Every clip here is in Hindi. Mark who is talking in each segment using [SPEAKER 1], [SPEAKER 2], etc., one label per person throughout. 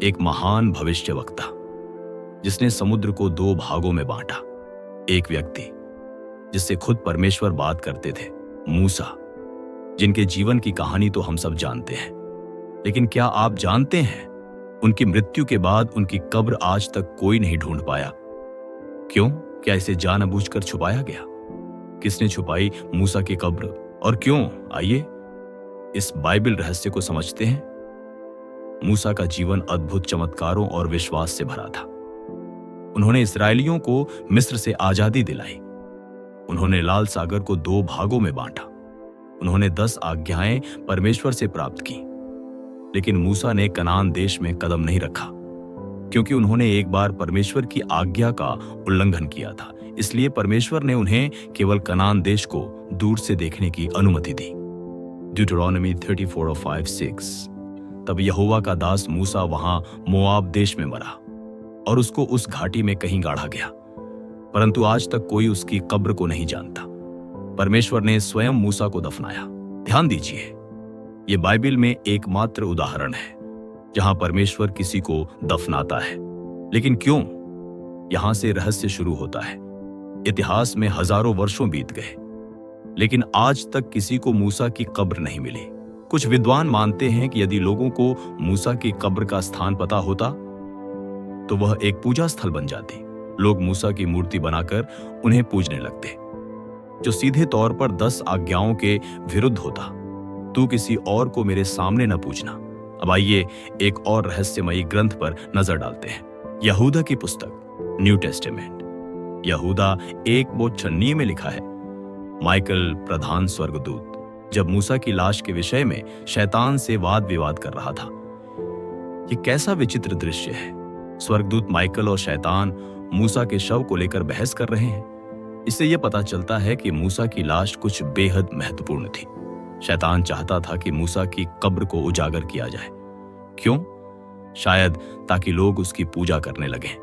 [SPEAKER 1] एक महान भविष्यवक्ता जिसने समुद्र को दो भागों में बांटा। एक व्यक्ति जिससे खुद परमेश्वर बात करते थे, मूसा, जिनके जीवन की कहानी तो हम सब जानते हैं। लेकिन क्या आप जानते हैं, उनकी मृत्यु के बाद उनकी कब्र आज तक कोई नहीं ढूंढ पाया। क्यों? क्या इसे जानबूझकर छुपाया गया? किसने छुपाई मूसा की कब्र और क्यों? आइए इस बाइबल रहस्य को समझते हैं। मूसा का जीवन अद्भुत चमत्कारों और विश्वास से भरा था। उन्होंने इस्राएलियों को मिस्र से आजादी दिलाई। उन्होंने लाल सागर को दो भागों में बांटा। उन्होंने 10 आज्ञाएं परमेश्वर से प्राप्त की। लेकिन मूसा ने कनान देश में कदम नहीं रखा, क्योंकि उन्होंने एक बार परमेश्वर की आज्ञा का उल्लंघन किया था। इसलिए परमेश्वर ने उन्हें केवल कनान देश को दूर से देखने की अनुमति दी। ड्यूटरॉनमी 34:5-6। तब यहोवा का दास मूसा वहां मोआब देश में मरा और उसको उस घाटी में कहीं गाड़ा गया, परंतु आज तक कोई उसकी कब्र को नहीं जानता। परमेश्वर ने स्वयं मूसा को दफनाया। ध्यान दीजिए, यह बाइबल में एकमात्र उदाहरण है जहां परमेश्वर किसी को दफनाता है। लेकिन क्यों? यहां से रहस्य शुरू होता है। इतिहास में हजारों वर्षों बीत गए, लेकिन आज तक किसी को मूसा की कब्र नहीं मिली। कुछ विद्वान मानते हैं कि यदि लोगों को मूसा की कब्र का स्थान पता होता तो वह एक पूजा स्थल बन जाती। लोग मूसा की मूर्ति बनाकर उन्हें पूजने लगते, जो सीधे तौर पर 10 आज्ञाओं के विरुद्ध होता। तू किसी और को मेरे सामने न पूछना। अब आइए एक और रहस्यमयी ग्रंथ पर नजर डालते हैं। यहूदा की पुस्तक, न्यू टेस्टामेंट। यहूदा 1:6 में लिखा है, माइकल प्रधान स्वर्गदूत जब मूसा की लाश के विषय में शैतान से वाद विवाद कर रहा था। यह कैसा विचित्र दृश्य है। स्वर्गदूत माइकल और शैतान मूसा के शव को लेकर बहस कर रहे हैं। इससे यह पता चलता है कि मूसा की लाश कुछ बेहद महत्वपूर्ण थी। शैतान चाहता था कि मूसा की कब्र को उजागर किया जाए। क्यों? शायद ताकि लोग उसकी पूजा करने लगें,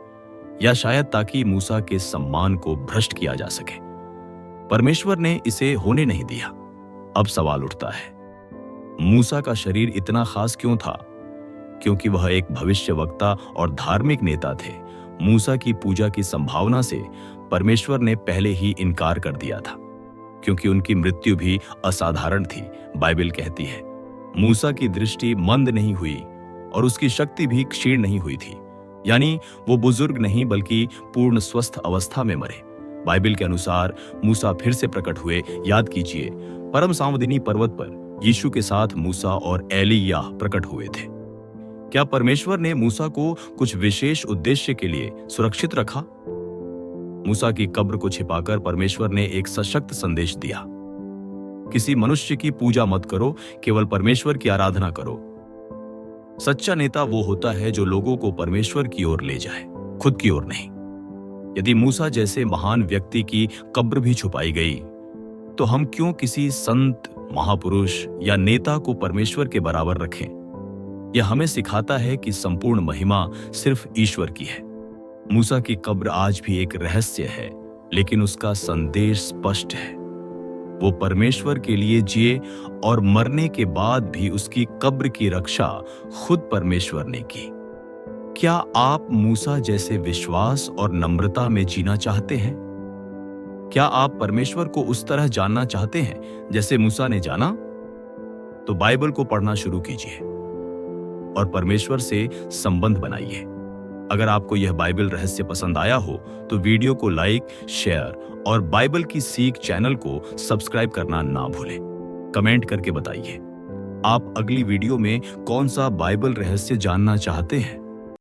[SPEAKER 1] या शायद ताकि मूसा के सम्मान को भ्रष्ट किया जा सके। परमेश्वर ने इसे होने नहीं दिया। अब सवाल उठता है, मूसा का शरीर इतना खास क्यों था? क्योंकि वह एक भविष्यवक्ता और धार्मिक नेता थे। मूसा की पूजा की संभावना से परमेश्वर ने पहले ही इनकार कर दिया था, क्योंकि उनकी मृत्यु भी असाधारण थी। बाइबल कहती है, मूसा की दृष्टि मंद नहीं हुई और उसकी शक्ति भी क्षीण नहीं हुई थी। यानी वो बुजुर्ग नहीं बल्कि पूर्ण स्वस्थ अवस्था में मरे। बाइबल के अनुसार मूसा फिर से प्रकट हुए। याद कीजिए, परम सांवदिनी पर्वत पर यीशु के साथ मूसा और एलियाह प्रकट हुए थे। क्या परमेश्वर ने मूसा को कुछ विशेष उद्देश्य के लिए सुरक्षित रखा? मूसा की कब्र को छिपाकर परमेश्वर ने एक सशक्त संदेश दिया। किसी मनुष्य की पूजा मत करो, केवल परमेश्वर की आराधना करो। सच्चा नेता वो होता है जो लोगों को परमेश्वर की ओर ले जाए, खुद की ओर नहीं। यदि मूसा जैसे महान व्यक्ति की कब्र भी छुपाई गई, तो हम क्यों किसी संत, महापुरुष या नेता को परमेश्वर के बराबर रखें? यह हमें सिखाता है कि संपूर्ण महिमा सिर्फ ईश्वर की है। मूसा की कब्र आज भी एक रहस्य है, लेकिन उसका संदेश स्पष्ट है। वो परमेश्वर के लिए जिए और मरने के बाद भी उसकी कब्र की रक्षा खुद परमेश्वर ने की। क्या आप मूसा जैसे विश्वास और नम्रता में जीना चाहते हैं? क्या आप परमेश्वर को उस तरह जानना चाहते हैं जैसे मूसा ने जाना? तो बाइबल को पढ़ना शुरू कीजिए और परमेश्वर से संबंध बनाइए। अगर आपको यह बाइबल रहस्य पसंद आया हो तो वीडियो को लाइक, शेयर और बाइबल की सीख चैनल को सब्सक्राइब करना ना भूलें। कमेंट करके बताइए आप अगली वीडियो में कौन सा बाइबल रहस्य जानना चाहते हैं।